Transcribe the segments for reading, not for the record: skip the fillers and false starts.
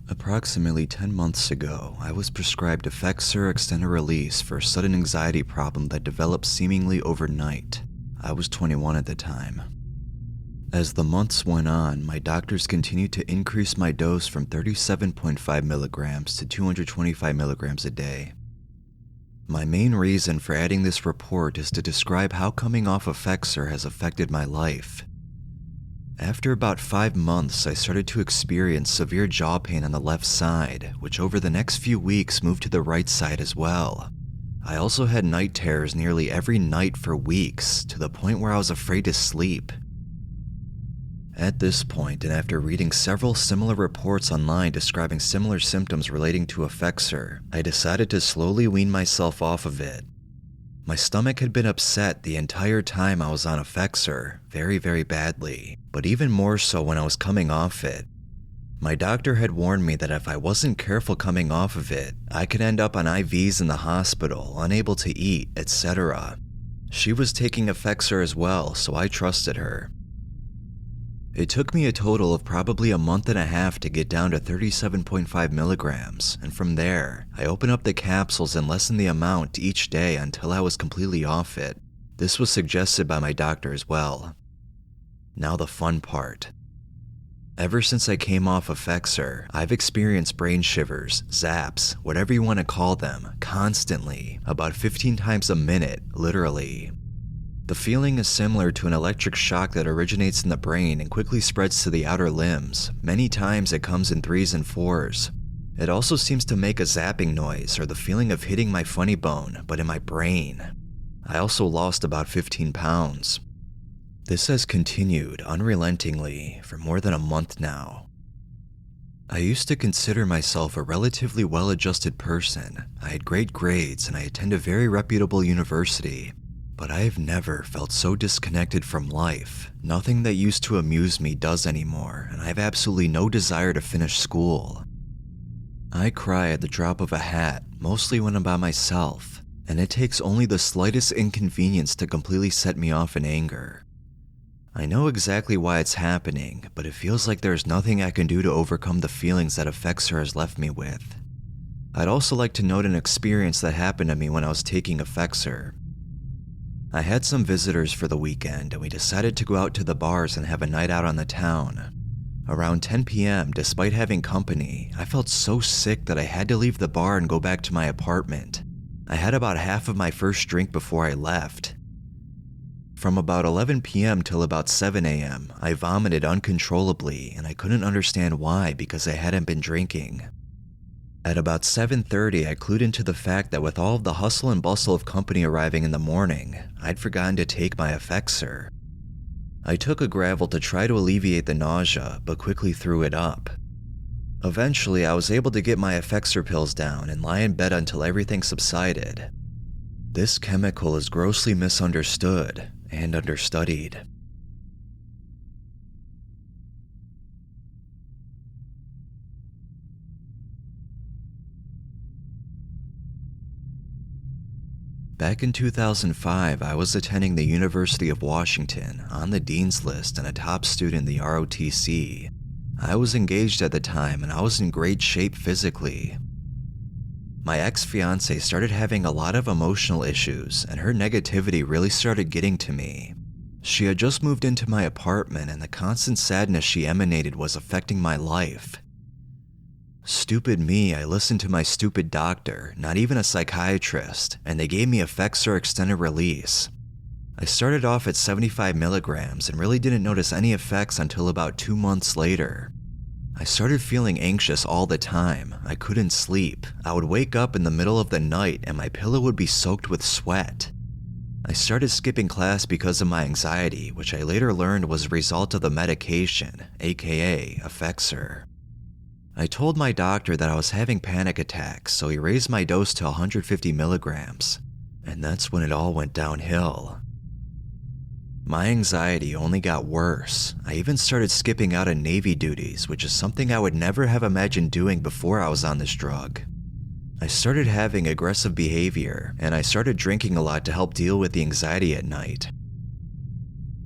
Approximately 10 months ago, I was prescribed Effexor extended release for a sudden anxiety problem that developed seemingly overnight. I was 21 at the time. As the months went on, my doctors continued to increase my dose from 37.5 milligrams to 225 milligrams a day. My main reason for adding this report is to describe how coming off Effexor has affected my life. After about 5 months, I started to experience severe jaw pain on the left side, which over the next few weeks moved to the right side as well. I also had night terrors nearly every night for weeks, to the point where I was afraid to sleep. At this point, and after reading several similar reports online describing similar symptoms relating to Effexor, I decided to slowly wean myself off of it. My stomach had been upset the entire time I was on Effexor, very badly, but even more so when I was coming off it. My doctor had warned me that if I wasn't careful coming off of it, I could end up on IVs in the hospital, unable to eat, etc. She was taking Effexor as well, so I trusted her. It took me a total of probably a month and a half to get down to 37.5 milligrams, and from there, I opened up the capsules and lessened the amount each day until I was completely off it. This was suggested by my doctor as well. Now the fun part. Ever since I came off Effexor, I've experienced brain shivers, zaps, whatever you want to call them, constantly, about 15 times a minute, literally. The feeling is similar to an electric shock that originates in the brain and quickly spreads to the outer limbs. Many times it comes in 3s and 4s. It also seems to make a zapping noise or the feeling of hitting my funny bone, but in my brain. I also lost about 15 pounds. This has continued unrelentingly for more than a month now. I used to consider myself a relatively well-adjusted person. I had great grades and I attended a very reputable university. But I have never felt so disconnected from life. Nothing that used to amuse me does anymore, and I have absolutely no desire to finish school. I cry at the drop of a hat, mostly when I'm by myself, and it takes only the slightest inconvenience to completely set me off in anger. I know exactly why it's happening, but it feels like there's nothing I can do to overcome the feelings that Effexor has left me with. I'd also like to note an experience that happened to me when I was taking Effexor. I had some visitors for the weekend and we decided to go out to the bars and have a night out on the town. Around 10 p.m., despite having company, I felt so sick that I had to leave the bar and go back to my apartment. I had about half of my first drink before I left. From about 11 p.m. till about 7 a.m., I vomited uncontrollably and I couldn't understand why because I hadn't been drinking. At about 7:30, I clued into the fact that with all of the hustle and bustle of company arriving in the morning, I'd forgotten to take my Effexor. I took a gravel to try to alleviate the nausea, but quickly threw it up. Eventually, I was able to get my Effexor pills down and lie in bed until everything subsided. This chemical is grossly misunderstood and understudied. Back in 2005, I was attending the University of Washington, on the Dean's List and a top student in the ROTC. I was engaged at the time and I was in great shape physically. My ex-fiancée started having a lot of emotional issues and her negativity really started getting to me. She had just moved into my apartment and the constant sadness she emanated was affecting my life. Stupid me, I listened to my stupid doctor, not even a psychiatrist, and they gave me Effexor extended release. I started off at 75 milligrams and really didn't notice any effects until about 2 months later. I started feeling anxious all the time. I couldn't sleep. I would wake up in the middle of the night and my pillow would be soaked with sweat. I started skipping class because of my anxiety, which I later learned was a result of the medication, aka Effexor. I told my doctor that I was having panic attacks, so he raised my dose to 150 milligrams, and that's when it all went downhill. My anxiety only got worse. I even started skipping out on Navy duties, which is something I would never have imagined doing before I was on this drug. I started having aggressive behavior, and I started drinking a lot to help deal with the anxiety at night.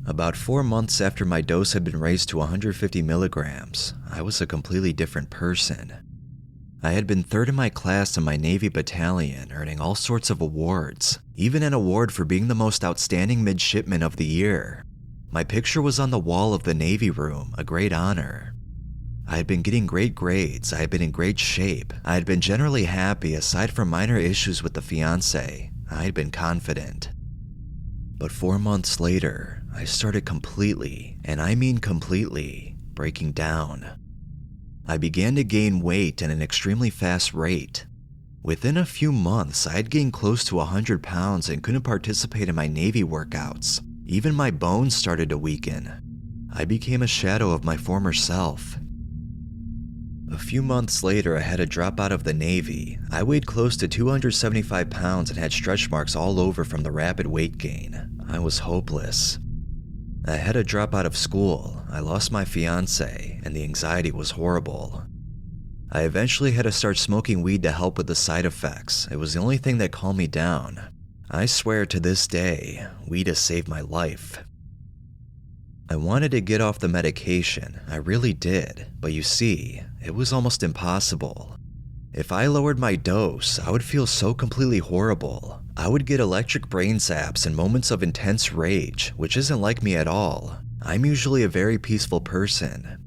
About 4 months after my dose had been raised to 150 milligrams, I was a completely different person. I had been third in my class in my Navy battalion, earning all sorts of awards, even an award for being the most outstanding midshipman of the year. My picture was on the wall of the Navy room, a great honor. I had been getting great grades, I had been in great shape, I had been generally happy aside from minor issues with the fiancé. I had been confident. But 4 months later, I started completely, and I mean completely, breaking down. I began to gain weight at an extremely fast rate. Within a few months, I had gained close to 100 pounds and couldn't participate in my Navy workouts. Even my bones started to weaken. I became a shadow of my former self. A few months later, I had to drop out of the Navy. I weighed close to 275 pounds and had stretch marks all over from the rapid weight gain. I was hopeless. I had to drop out of school, I lost my fiance, and the anxiety was horrible. I eventually had to start smoking weed to help with the side effects. It was the only thing that calmed me down. I swear to this day, weed has saved my life. I wanted to get off the medication, I really did, but you see, it was almost impossible. If I lowered my dose, I would feel so completely horrible. I would get electric brain zaps and moments of intense rage, which isn't like me at all. I'm usually a very peaceful person.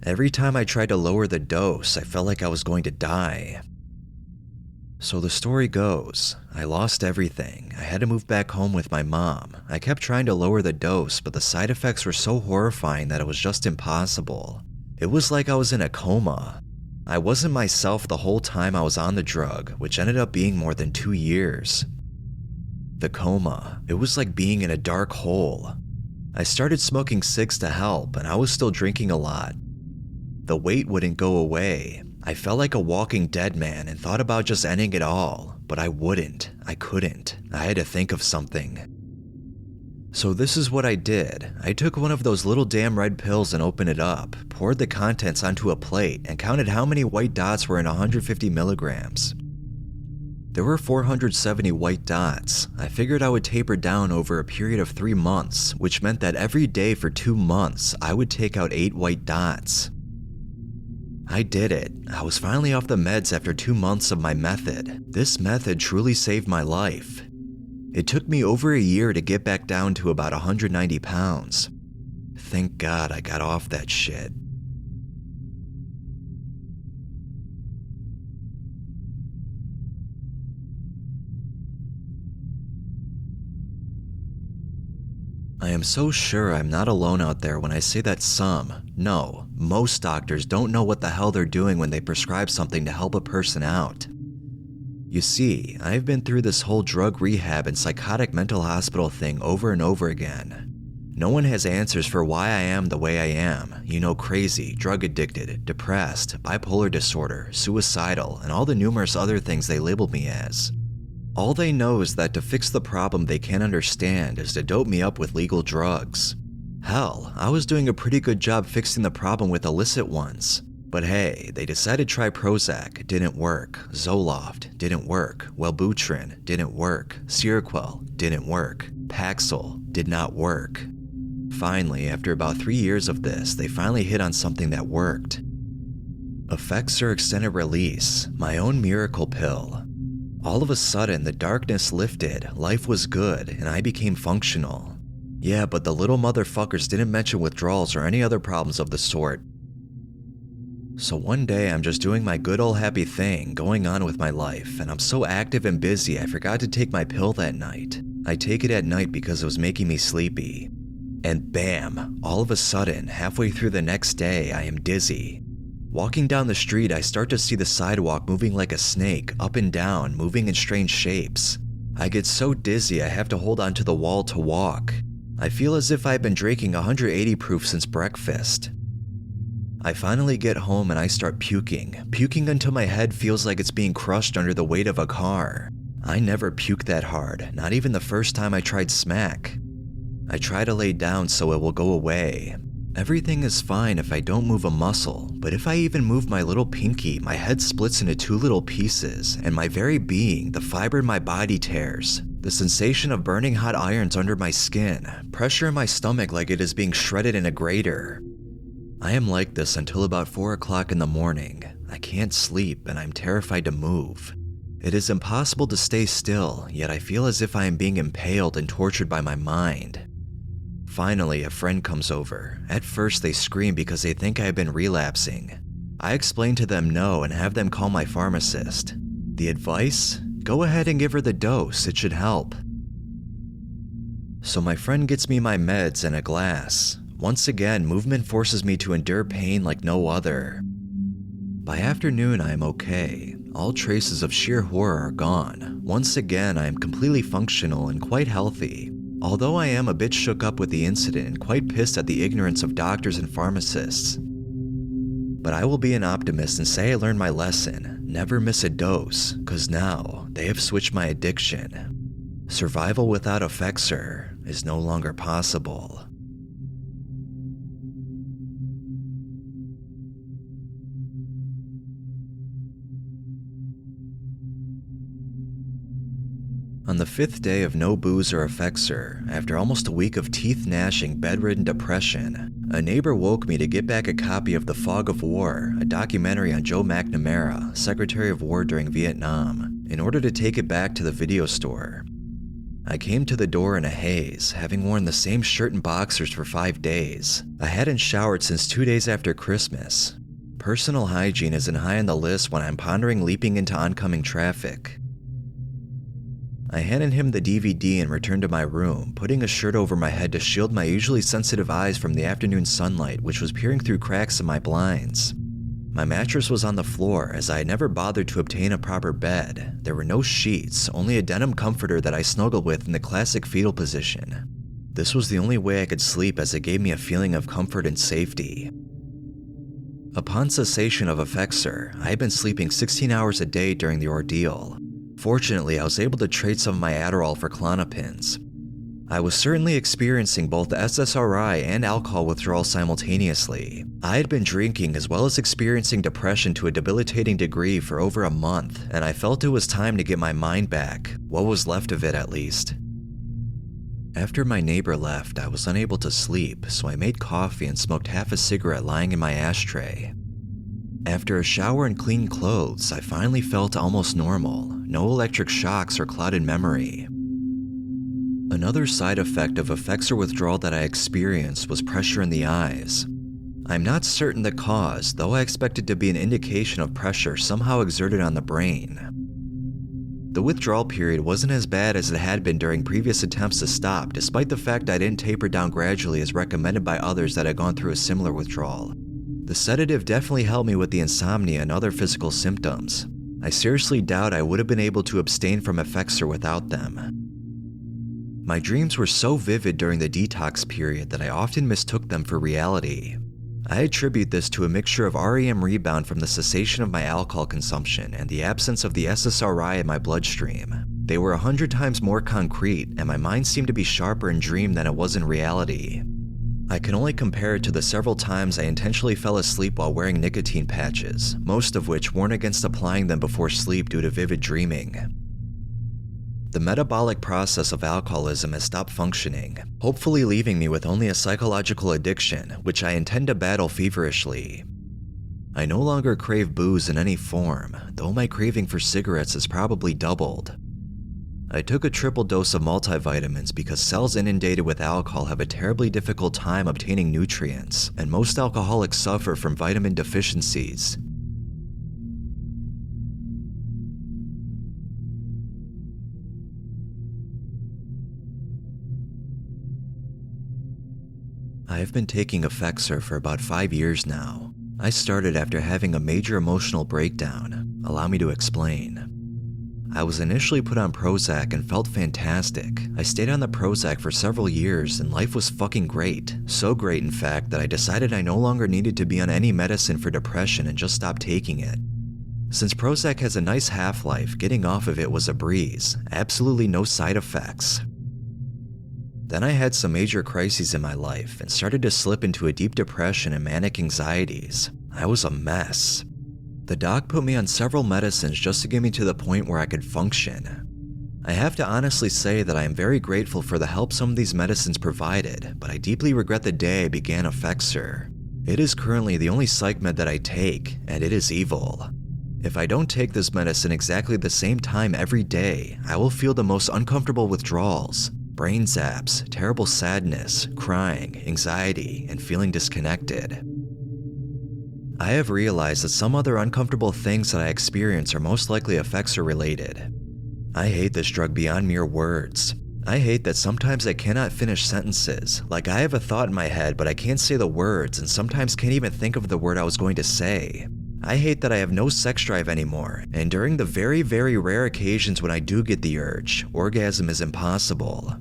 Every time I tried to lower the dose, I felt like I was going to die. So the story goes, I lost everything. I had to move back home with my mom. I kept trying to lower the dose, but the side effects were so horrifying that it was just impossible. It was like I was in a coma. I wasn't myself the whole time I was on the drug, which ended up being more than 2 years. The coma, it was like being in a dark hole. I started smoking cigs to help, and I was still drinking a lot. The weight wouldn't go away. I felt like a walking dead man and thought about just ending it all, but I wouldn't. I couldn't. I had to think of something. So this is what I did. I took one of those little damn red pills and opened it up, poured the contents onto a plate, and counted how many white dots were in 150 milligrams. There were 470 white dots. I figured I would taper down over a period of 3 months, which meant that every day for 2 months, I would take out 8 white dots. I did it. I was finally off the meds after 2 months of my method. This method truly saved my life. It took me over a year to get back down to about 190 pounds. Thank God I got off that shit. I am so sure I'm not alone out there when I say that no, most doctors don't know what the hell they're doing when they prescribe something to help a person out. You see, I've been through this whole drug rehab and psychotic mental hospital thing over and over again. No one has answers for why I am the way I am. You know, crazy, drug addicted, depressed, bipolar disorder, suicidal, and all the numerous other things they labeled me as. All they know is that to fix the problem they can't understand is to dope me up with legal drugs. Hell, I was doing a pretty good job fixing the problem with illicit ones. But hey, they decided to try Prozac, didn't work. Zoloft, didn't work. Wellbutrin, didn't work. Seroquel, didn't work. Paxil, did not work. Finally, after about 3 years of this, they finally hit on something that worked. Effexor Extended Release, my own miracle pill. All of a sudden, the darkness lifted, life was good, and I became functional. Yeah, but the little motherfuckers didn't mention withdrawals or any other problems of the sort. So one day, I'm just doing my good old happy thing, going on with my life, and I'm so active and busy I forgot to take my pill that night. I take it at night because it was making me sleepy. And bam, all of a sudden, halfway through the next day, I am dizzy. Walking down the street, I start to see the sidewalk moving like a snake, up and down, moving in strange shapes. I get so dizzy I have to hold onto the wall to walk. I feel as if I've been drinking 180 proof since breakfast. I finally get home and I start puking until my head feels like it's being crushed under the weight of a car. I never puked that hard, not even the first time I tried smack. I try to lay down so it will go away. Everything is fine if I don't move a muscle, but if I even move my little pinky, my head splits into 2 little pieces, and my very being, the fiber in my body tears. The sensation of burning hot irons under my skin, pressure in my stomach like it is being shredded in a grater. I am like this until about 4 o'clock in the morning. I can't sleep and I'm terrified to move. It is impossible to stay still, yet I feel as if I am being impaled and tortured by my mind. Finally, a friend comes over. At first, they scream because they think I have been relapsing. I explain to them no and have them call my pharmacist. The advice? Go ahead and give her the dose, it should help. So my friend gets me my meds and a glass. Once again, movement forces me to endure pain like no other. By afternoon, I am okay. All traces of sheer horror are gone. Once again, I am completely functional and quite healthy. Although I am a bit shook up with the incident and quite pissed at the ignorance of doctors and pharmacists. But I will be an optimist and say I learned my lesson. Never miss a dose, cause now they have switched my addiction. Survival without Effexor is no longer possible. On the 5th day of no booze or Effexor, after almost a week of teeth gnashing, bedridden depression, a neighbor woke me to get back a copy of The Fog of War, a documentary on Joe McNamara, Secretary of War during Vietnam, in order to take it back to the video store. I came to the door in a haze, having worn the same shirt and boxers for 5 days. I hadn't showered since 2 days after Christmas. Personal hygiene isn't high on the list when I'm pondering leaping into oncoming traffic. I handed him the DVD and returned to my room, putting a shirt over my head to shield my usually sensitive eyes from the afternoon sunlight which was peering through cracks in my blinds. My mattress was on the floor as I had never bothered to obtain a proper bed. There were no sheets, only a denim comforter that I snuggled with in the classic fetal position. This was the only way I could sleep as it gave me a feeling of comfort and safety. Upon cessation of Effexor, I had been sleeping 16 hours a day during the ordeal. Fortunately, I was able to trade some of my Adderall for Klonopins. I was certainly experiencing both SSRI and alcohol withdrawal simultaneously. I had been drinking as well as experiencing depression to a debilitating degree for over a month, and I felt it was time to get my mind back, what was left of it at least. After my neighbor left, I was unable to sleep, so I made coffee and smoked half a cigarette lying in my ashtray. After a shower and clean clothes, I finally felt almost normal, no electric shocks or clouded memory. Another side effect of Effexor withdrawal that I experienced was pressure in the eyes. I'm not certain the cause, though I expect it to be an indication of pressure somehow exerted on the brain. The withdrawal period wasn't as bad as it had been during previous attempts to stop, despite the fact I didn't taper down gradually as recommended by others that had gone through a similar withdrawal. The sedative definitely helped me with the insomnia and other physical symptoms. I seriously doubt I would have been able to abstain from Effexor without them. My dreams were so vivid during the detox period that I often mistook them for reality. I attribute this to a mixture of REM rebound from the cessation of my alcohol consumption and the absence of the SSRI in my bloodstream. They were 100 times more concrete, and my mind seemed to be sharper in dream than it was in reality. I can only compare it to the several times I intentionally fell asleep while wearing nicotine patches, most of which warn against applying them before sleep due to vivid dreaming. The metabolic process of alcoholism has stopped functioning, hopefully leaving me with only a psychological addiction, which I intend to battle feverishly. I no longer crave booze in any form, though my craving for cigarettes has probably doubled. I took a triple dose of multivitamins because cells inundated with alcohol have a terribly difficult time obtaining nutrients, and most alcoholics suffer from vitamin deficiencies. I have been taking Effexor for about 5 years now. I started after having a major emotional breakdown. Allow me to explain. I was initially put on Prozac and felt fantastic. I stayed on the Prozac for several years and life was fucking great. So great, in fact, that I decided I no longer needed to be on any medicine for depression and just stopped taking it. Since Prozac has a nice half-life, getting off of it was a breeze. Absolutely no side effects. Then I had some major crises in my life and started to slip into a deep depression and manic anxieties. I was a mess. The doc put me on several medicines just to get me to the point where I could function. I have to honestly say that I am very grateful for the help some of these medicines provided, but I deeply regret the day I began Effexor. It is currently the only psych med that I take, and it is evil. If I don't take this medicine exactly the same time every day, I will feel the most uncomfortable withdrawals, brain zaps, terrible sadness, crying, anxiety, and feeling disconnected. I have realized that some other uncomfortable things that I experience are most likely Effexor related. I hate this drug beyond mere words. I hate that sometimes I cannot finish sentences, like I have a thought in my head but I can't say the words and sometimes can't even think of the word I was going to say. I hate that I have no sex drive anymore, and during the very, very rare occasions when I do get the urge, orgasm is impossible.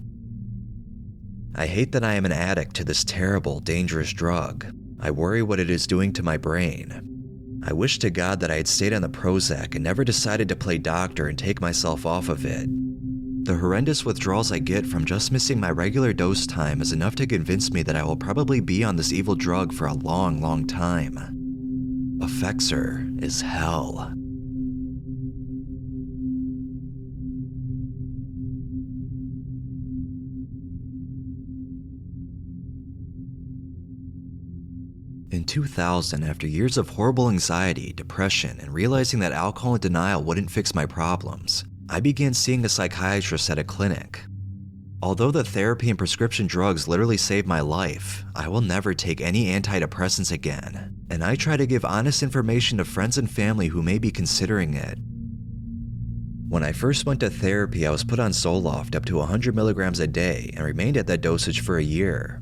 I hate that I am an addict to this terrible, dangerous drug. I worry what it is doing to my brain. I wish to God that I had stayed on the Prozac and never decided to play doctor and take myself off of it. The horrendous withdrawals I get from just missing my regular dose time is enough to convince me that I will probably be on this evil drug for a long, long time. Effexor is hell. In 2000, after years of horrible anxiety, depression, and realizing that alcohol and denial wouldn't fix my problems, I began seeing a psychiatrist at a clinic. Although the therapy and prescription drugs literally saved my life, I will never take any antidepressants again, and I try to give honest information to friends and family who may be considering it. When I first went to therapy, I was put on Zoloft up to 100 milligrams a day and remained at that dosage for a year.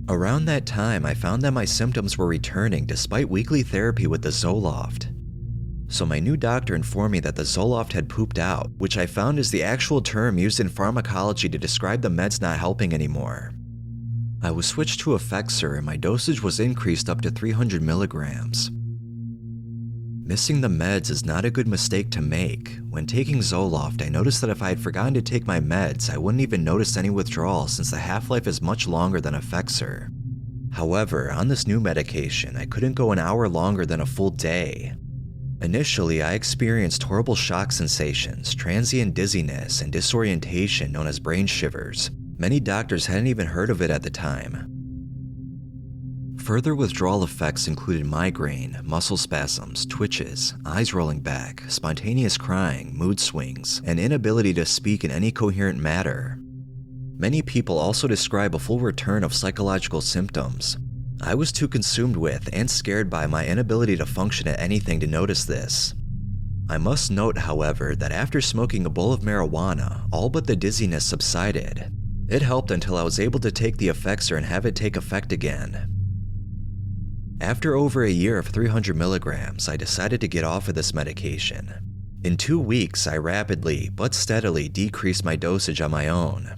Around that time, I found that my symptoms were returning despite weekly therapy with the Zoloft. So my new doctor informed me that the Zoloft had pooped out, which I found is the actual term used in pharmacology to describe the meds not helping anymore. I was switched to Effexor and my dosage was increased up to 300 milligrams. Missing the meds is not a good mistake to make. When taking Zoloft, I noticed that if I had forgotten to take my meds, I wouldn't even notice any withdrawal since the half-life is much longer than Effexor. However, on this new medication, I couldn't go an hour longer than a full day. Initially, I experienced horrible shock sensations, transient dizziness, and disorientation known as brain shivers. Many doctors hadn't even heard of it at the time. Further withdrawal effects included migraine, muscle spasms, twitches, eyes rolling back, spontaneous crying, mood swings, and inability to speak in any coherent manner. Many people also describe a full return of psychological symptoms. I was too consumed with and scared by my inability to function at anything to notice this. I must note, however, that after smoking a bowl of marijuana, all but the dizziness subsided. It helped until I was able to take the Effexor and have it take effect again. After over a year of 300 milligrams, I decided to get off of this medication. In 2 weeks, I rapidly but steadily decreased my dosage on my own.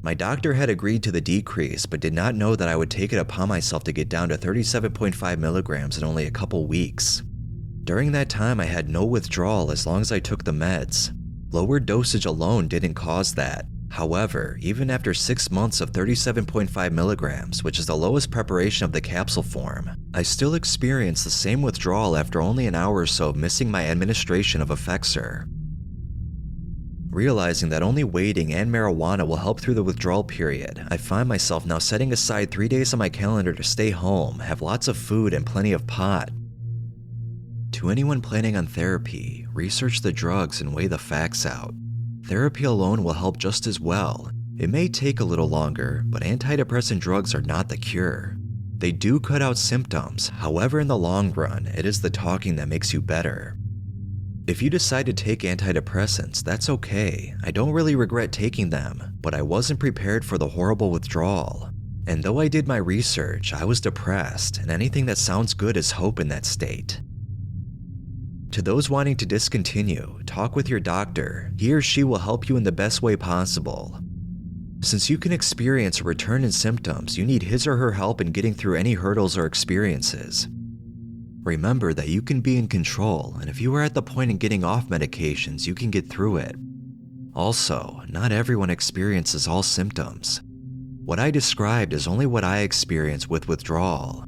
My doctor had agreed to the decrease, but did not know that I would take it upon myself to get down to 37.5 milligrams in only a couple weeks. During that time, I had no withdrawal as long as I took the meds. Lower dosage alone didn't cause that. However, even after 6 months of 37.5 milligrams, which is the lowest preparation of the capsule form, I still experienced the same withdrawal after only an hour or so of missing my administration of Effexor. Realizing that only waiting and marijuana will help through the withdrawal period, I find myself now setting aside 3 days on my calendar to stay home, have lots of food, and plenty of pot. To anyone planning on therapy, research the drugs and weigh the facts out. Therapy alone will help just as well. It may take a little longer, but antidepressant drugs are not the cure. They do cut out symptoms, however in the long run, it is the talking that makes you better. If you decide to take antidepressants, that's okay. I don't really regret taking them, but I wasn't prepared for the horrible withdrawal. And though I did my research, I was depressed, and anything that sounds good is hope in that state. To those wanting to discontinue, talk with your doctor. He or she will help you in the best way possible. Since you can experience a return in symptoms, you need his or her help in getting through any hurdles or experiences. Remember that you can be in control, and if you are at the point in getting off medications, you can get through it. Also, not everyone experiences all symptoms. What I described is only what I experience with withdrawal.